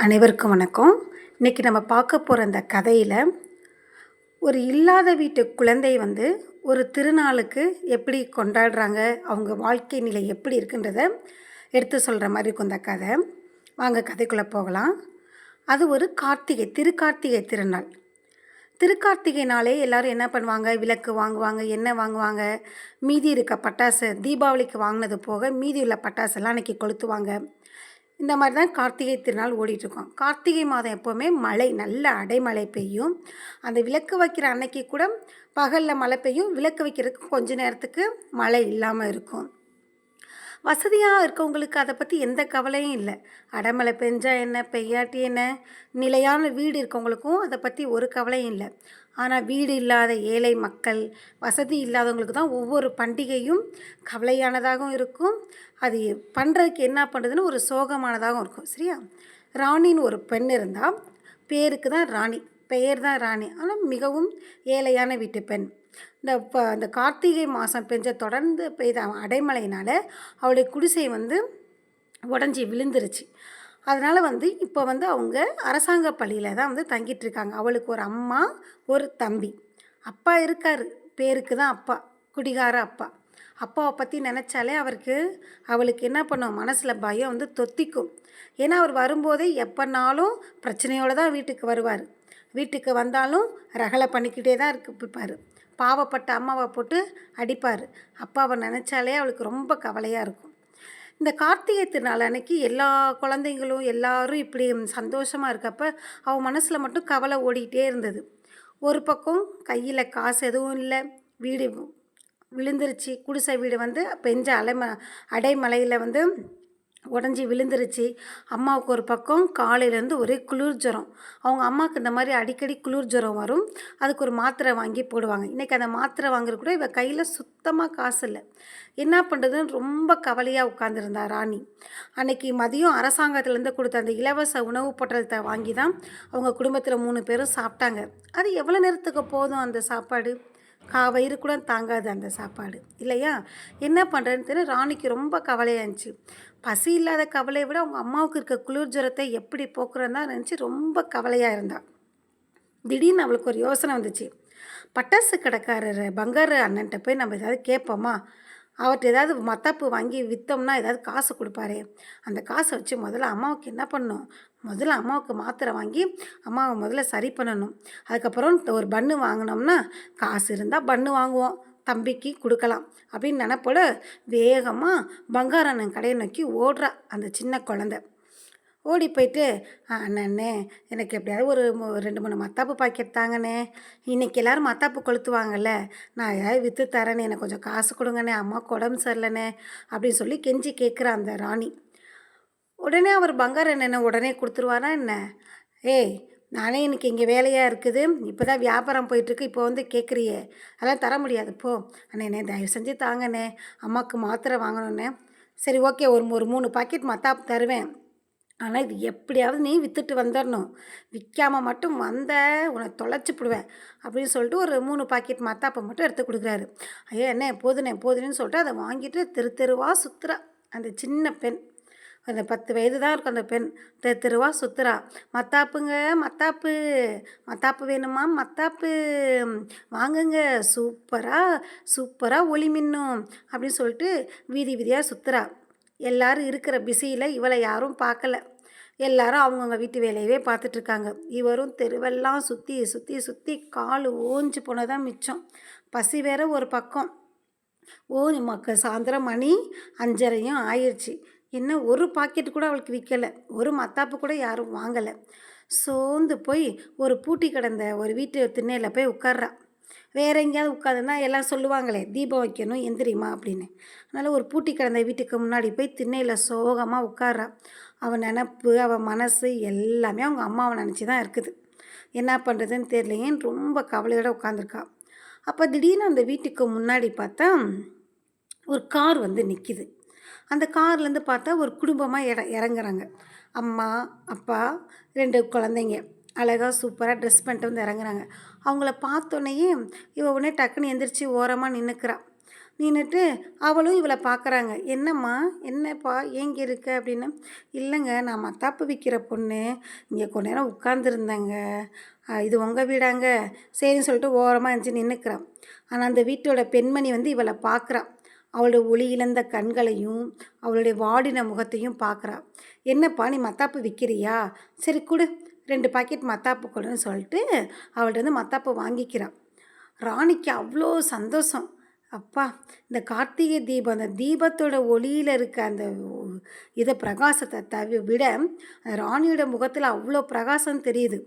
அனைவருக்கும் வணக்கம். இன்றைக்கி நம்ம பார்க்க போகிற அந்த கதையில் ஒரு இல்லாத வீட்டு குழந்தை ஒரு திருநாளுக்கு எப்படி கொண்டாடுறாங்க, அவங்க வாழ்க்கை நிலை எப்படி இருக்குன்றத எடுத்து சொல்கிற மாதிரி இருக்கும் இந்த கதை. வாங்க கதைக்குள்ளே போகலாம். அது ஒரு திருக்கார்த்திகை திருநாள். திருக்கார்த்திகை நாளே எல்லோரும் என்ன பண்ணுவாங்க, விளக்கு வாங்குவாங்க, எண்ணெய் வாங்குவாங்க, மீதி இருக்க பட்டாசு தீபாவளிக்கு வாங்கினது போக மீதி உள்ள பட்டாசெல்லாம் அன்றைக்கி கொளுத்துவாங்க. இந்த மாதிரி தான் கார்த்திகை திருநாள் ஓடிட்டுருக்கோம். கார்த்திகை மாதம் எப்போவுமே மழை, நல்ல அடைமழை பெய்யும். அந்த விளக்கு வைக்கிற அன்னைக்கு கூட பகலில் மழை பெய்யும், விளக்கு வைக்கிறதுக்கு கொஞ்ச நேரத்துக்கு மழை இல்லாமல் இருக்கும். வசதியாக இருக்கவங்களுக்கு அதை பற்றி எந்த கவலையும் இல்லை. அடைமழை பெஞ்சா என்ன, பெய்யாட்டி என்ன, நிலையான வீடு இருக்கவங்களுக்கும் அதை பற்றி ஒரு கவலையும் இல்லை. ஆனால் வீடு இல்லாத ஏழை மக்கள், வசதி இல்லாதவங்களுக்கு தான் ஒவ்வொரு பண்டிகையும் கவலையானதாகவும் இருக்கும். அது பண்ணுறதுக்கு என்ன பண்ணுறதுன்னு ஒரு சோகமானதாகவும் இருக்கும். சரியா? ராணின்னு ஒரு பெண் இருந்தால், பேருக்கு தான் ராணி, பெயர் தான் ராணி, ஆனால் மிகவும் ஏழையான வீட்டு பெண். இந்த கார்த்திகை மாதம் தொடர்ந்து பெய்த அடைமழையினால் அவளுடைய குடிசை உடஞ்சி விழுந்துருச்சு. அதனால் இப்போ அவங்க அரசாங்க பள்ளியில் தான் தங்கிட்டுருக்காங்க. அவளுக்கு ஒரு அம்மா, ஒரு தம்பி. அப்பா இருக்கார், பேருக்கு தான் அப்பா, குடிகார அப்பா. அப்பாவை பற்றி நினச்சாலே அவளுக்கு என்ன பண்ணும், மனசில் பயம் தொத்திக்கும். ஏன்னா அவர் வரும்போதே எப்போனாலும் பிரச்சனையோடு தான் வீட்டுக்கு வருவார். வீட்டுக்கு வந்தாலும் ரகலை பண்ணிக்கிட்டே தான் இருப்பார். பாவப்பட்ட அம்மாவை போட்டு அடிப்பார். அப்பாவை நினச்சாலே அவளுக்கு ரொம்ப கவலையாக இருக்கும். இந்த கார்த்திகை திருநாள் அன்னைக்கு எல்லா குழந்தைங்களும் எல்லாரும் இப்படி சந்தோஷமாக இருக்கப்போ அவள் மனசில் மட்டும் கவலை ஓடிக்கிட்டே இருந்தது. ஒரு பக்கம் கையில் காசு எதுவும் இல்லை, வீடு விழுந்துருச்சு, குடிசை வீடு பெஞ்ச அடைமலையில் உடஞ்சி விழுந்துருச்சு. அம்மாவுக்கு ஒரு பக்கம் காலையிலேருந்து ஒரே குளிர் ஜுரம். அவங்க அம்மாவுக்கு இந்த மாதிரி அடிக்கடி குளிர் ஜுரம் வரும். அதுக்கு ஒரு மாத்திரை வாங்கி போடுவாங்க. இன்றைக்கி அந்த மாத்திரை வாங்குறது கூட இவள் கையில் சுத்தமாக காசு இல்லை. என்ன பண்ணுறதுன்னு ரொம்ப கவலையாக உட்காந்துருந்தா ராணி. அன்றைக்கி மதியம் அரசாங்கத்துலேருந்து கொடுத்த அந்த இலவச உணவு பொட்டலத்தை வாங்கி தான் அவங்க குடும்பத்தில் 3 பேரும் சாப்பிட்டாங்க. அது எவ்வளோ நேரத்துக்கு போதும் அந்த சாப்பாடு? வயிறு கூட தாங்காது அந்த சாப்பாடு, இல்லையா? என்ன பண்ணுறதுன்னு தெரியல. ராணிக்கு ரொம்ப கவலையாச்சு. பசி இல்லாத கவலையை விட அவங்க அம்மாவுக்கு இருக்க குளிர் ஜுரத்தை எப்படி போக்குறன்னு தான் நினச்சி ரொம்ப கவலையாக இருந்தாள். திடீர்னு அவளுக்கு ஒரு யோசனை வந்துச்சு. பட்டாசு கடைக்காரர் பங்காரு அண்ணன்ட்ட போய் நம்ம ஏதாவது கேட்போமா? அவர்கிட்ட ஏதாவது மத்தாப்பு வாங்கி விற்றோம்னா ஏதாவது காசு கொடுப்பாரு. அந்த காசை வச்சு முதல்ல அம்மாவுக்கு என்ன பண்ணணும், முதல்ல அம்மாவுக்கு மாத்திரை வாங்கி அம்மாவை முதல்ல சரி பண்ணணும். அதுக்கப்புறம் ஒரு பன்னு வாங்கினோம்னா காசு இருந்தால் பன்னு வாங்குவோம், தம்பிக்கு கொடுக்கலாம் அப்படின்னு நினைப்போட வேகமாக பங்காரண்ணன் கடையை நோக்கி ஓடுறா அந்த சின்ன குழந்தை. ஓடி போயிட்டு, அண்ணே எனக்கு எப்படியாவது ஒரு 2-3 மத்தாப்பு பாக்கெட் தாங்கண்ணே, இன்றைக்கி எல்லோரும் மத்தாப்பு கொளுத்துவாங்கல்ல, நான் ஏதாவது விற்று தரேன்னு, எனக்கு கொஞ்சம் காசு கொடுங்கண்ணே, அம்மாவுக்கு உடம்பு சரியில்லைண்ணே அப்படின்னு சொல்லி கெஞ்சி கேட்குற அந்த ராணி. உடனே அவர் பங்காரண்ணனை உடனே கொடுத்துருவாரா என்ன? ஏய், நானே இன்றைக்கி இங்கே வேலையாக இருக்குது, இப்போ தான் வியாபாரம் போயிட்டுருக்கு, இப்போ கேட்குறியே, அதெல்லாம் தர முடியாது போ. அண்ணே தயவு செஞ்சு தாங்கண்ணே, அம்மாவுக்கு மாத்திரை வாங்கணுண்ணே. சரி ஓகே, ஒரு 3 பாக்கெட் மத்தாப்பு தருவேன், ஆனால் இது எப்படியாவது நீ விற்றுட்டு வந்துடணும், விற்காமல் மட்டும் உன்னை தொலைச்சிப்பிடுவேன் அப்படின்னு சொல்லிட்டு ஒரு 3 பாக்கெட் மத்தாப்பை மட்டும் எடுத்து கொடுக்குறாரு. ஐயோ என்ன போதுனேன்னு சொல்லிட்டு அதை வாங்கிட்டு தெருவாக சுற்றுறா அந்த சின்ன பெண். அந்த 10 வயது தான் இருக்கும் அந்த பெண். தெருவாக சுற்றுறா. மத்தாப்புங்க, மத்தாப்பு வேணுமா, மத்தாப்பு வாங்குங்க, சூப்பராக ஒளி மின்னும் அப்படின்னு சொல்லிட்டு வீதியாக சுற்றுறா. எல்லோரும் இருக்கிற பிஸியில் இவளை யாரும் பார்க்கல. எல்லாரும் அவங்கவுங்க வீட்டு வேலையவே பார்த்துட்ருக்காங்க. இவரும் தெருவெல்லாம் சுற்றி கால் ஓஞ்சி போனதான் மிச்சம். பசி வேற ஒரு பக்கம். சாயந்தரம் மணி 5:30 ஆயிடுச்சு. என்ன ஒரு பாக்கெட்டு கூட அவளுக்கு விற்கலை, ஒரு மத்தாப்பு கூட யாரும் வாங்கலை. சோர்ந்து போய் ஒரு பூட்டி கிடந்த ஒரு வீட்டு திண்ணையில் போய் உட்கார்றா. வேறு எங்கேயாவது உட்காந்துன்னா எல்லாம் சொல்லுவாங்களே தீபம் வைக்கணும் எந்திரிமா அப்படின்னு. அதனால் ஒரு பூட்டி கிடந்த வீட்டுக்கு முன்னாடி போய் திண்ணையில் சோகமாக உட்கார்றா. அவன் நினப்பு, அவன் மனசு எல்லாமே அவங்க அம்மாவை நினச்சி தான் இருக்குது. என்ன பண்ணுறதுன்னு தெரியலையேன்னு ரொம்ப கவலையோடு உட்காந்துருக்கா. அப்போ திடீர்னு அந்த வீட்டுக்கு முன்னாடி பார்த்தா ஒரு கார் நிற்கிது. அந்த கார்லேருந்து பார்த்தா ஒரு குடும்பமாக இறங்குறாங்க. அம்மா, அப்பா, 2 குழந்தைங்க அழகாக சூப்பராக ட்ரெஸ் பண்ணிட்டு இறங்குறாங்க. அவங்கள பார்த்தோன்னே இவ உடனே டக்குன்னு எந்திரிச்சு ஓரமாக நின்றுக்கிறா. நின்னுட்டு அவளும் இவள பார்க்குறாங்க. "என்னம்மா? என்னப்பா ஏங்க இருக்க?" அப்படின்னா, "இல்லைங்க நான் மத்தாப்பு விற்கிற பொண்ணு. இங்கே கொஞ்ச நேரம் உட்காந்துருந்தேங்க. இது உங்க வீடாங்க?" சரின்னு சொல்லிட்டு ஓரமா எந்திச்சு நின்னுக்கிறா. ஆனா அந்த வீட்டோட பெண்மணி வந்து இவள பார்க்குறா. அவளோட ஒளி இழந்த கண்களையும், அவளுடைய வாடின முகத்தையும் பார்க்குறா. "என்னப்பா நீ மத்தாப்பு விற்கிறியா? சரி குடு. 2 பாக்கெட் மத்தாப்பு குடுன்னு" சொல்லிட்டு அவள்ட்டருந்து மத்தாப்பு வாங்கிக்கிறா. ராணிக்கு அவ்வளோ சந்தோஷம். அப்பா! இந்த கார்த்திகை தீபம், அந்த தீபத்தோட ஒளியில இருக்க அந்த பிரகாசத்த விட, அந்த ராணியோட முகத்தில அவ்வளோ பிரகாசம் தெரியுது.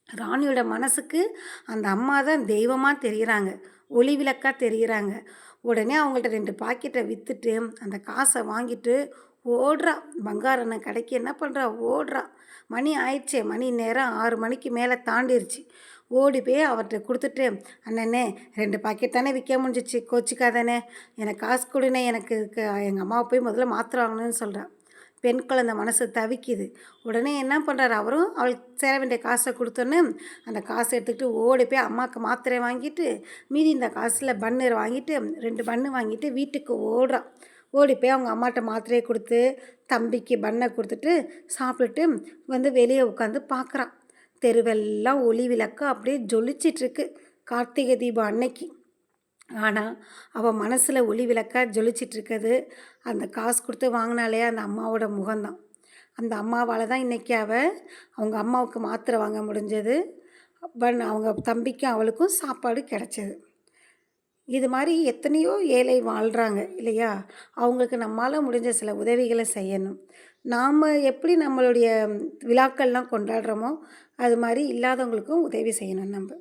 ராணியோட மனசுக்கு அந்த அம்மா தான் தெய்வமா தெரியிறாங்க. ஒளி விளக்கா தெரியிறாங்க. உடனே அவங்கள்ட்ட 2 பாக்கெட்ட வித்துட்டு, அந்த காச வாங்கிட்டு ஓடுறா. பங்காரு அண்ணன் கடைக்கு என்ன பண்றா? ஓடுறா. மணி ஆயிடுச்சே. மணி நேரம் 6 மணிக்கு மேல தாண்டிருச்சு. ஓடி போய் அவர்ட்ட குடுத்துட்டு, "அண்ணனே 2 பாக்கெட் தானே விற்க முடிஞ்சிச்சு. கோச்சிக்காதண்ணே. எனக்கு காசு குடுண்ணே. எனக்கு எங்க அம்மாவ போய் முதல்ல மாத்திரை வாங்கணும்னு" சொல்றா. பெண் குழந்தை மனசு தவிக்குது. உடனே என்ன பண்ணுறாரு அவரும், அவளுக்கு சேர வேண்டிய காசை குடுத்தோன்னே, அந்த காசை எடுத்துக்கிட்டு ஓடி போய் அம்மாவுக்கு மாத்திரை வாங்கிட்டு, மீதி இந்த காசில் பன்னு வாங்கிட்டு 2 பன்னு வாங்கிட்டு வீட்டுக்கு ஓடுறா. ஓடி போய் அவங்க அம்மாட்ட மாத்திரையை குடுத்து, தம்பிக்கு பன்னை குடுத்துட்டு, சாப்பிட்டுட்டு வந்து வெளியே உட்காந்து பார்க்குறா. தெருவெல்லாம் ஒளி விளக்கு அப்படியே ஜொலிச்சிட்ருக்கு கார்த்திகை தீபம் அன்னைக்கு. ஆனா, அவ மனசுல ஒளி விளக்கா ஜொலிச்சிட்ருக்கிறது, அந்த காசு குடுத்து வாங்குனாளே அந்த அம்மாவோட முகம்தான். அந்த அம்மாவால தான் இன்னைக்கு அவங்க அம்மாவுக்கு மாத்திரை வாங்க முடிஞ்சது. அவங்க தம்பிக்கும் அவளுக்கும் சாப்பாடு கிடைச்சது. இது மாரி எத்தனையோ ஏழை வாழ்றாங்க இல்லையா? அவங்களுக்கு நம்மால முடிஞ்ச சில உதவிகள செய்யணும். நாம எப்படி நம்மளுடைய விழாக்கள்லாம் கொண்டாடுறோமோ, அது மாரி இல்லாதவங்களுக்கும் உதவி செய்யணும் நம்ப.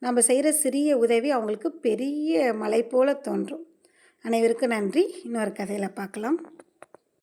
நம்ம செய்கிற சிறிய உதவி அவங்களுக்கு பெரிய மலை போல தோன்றும். அனைவருக்கும் நன்றி. இன்னொரு கதையில் பார்க்கலாம்.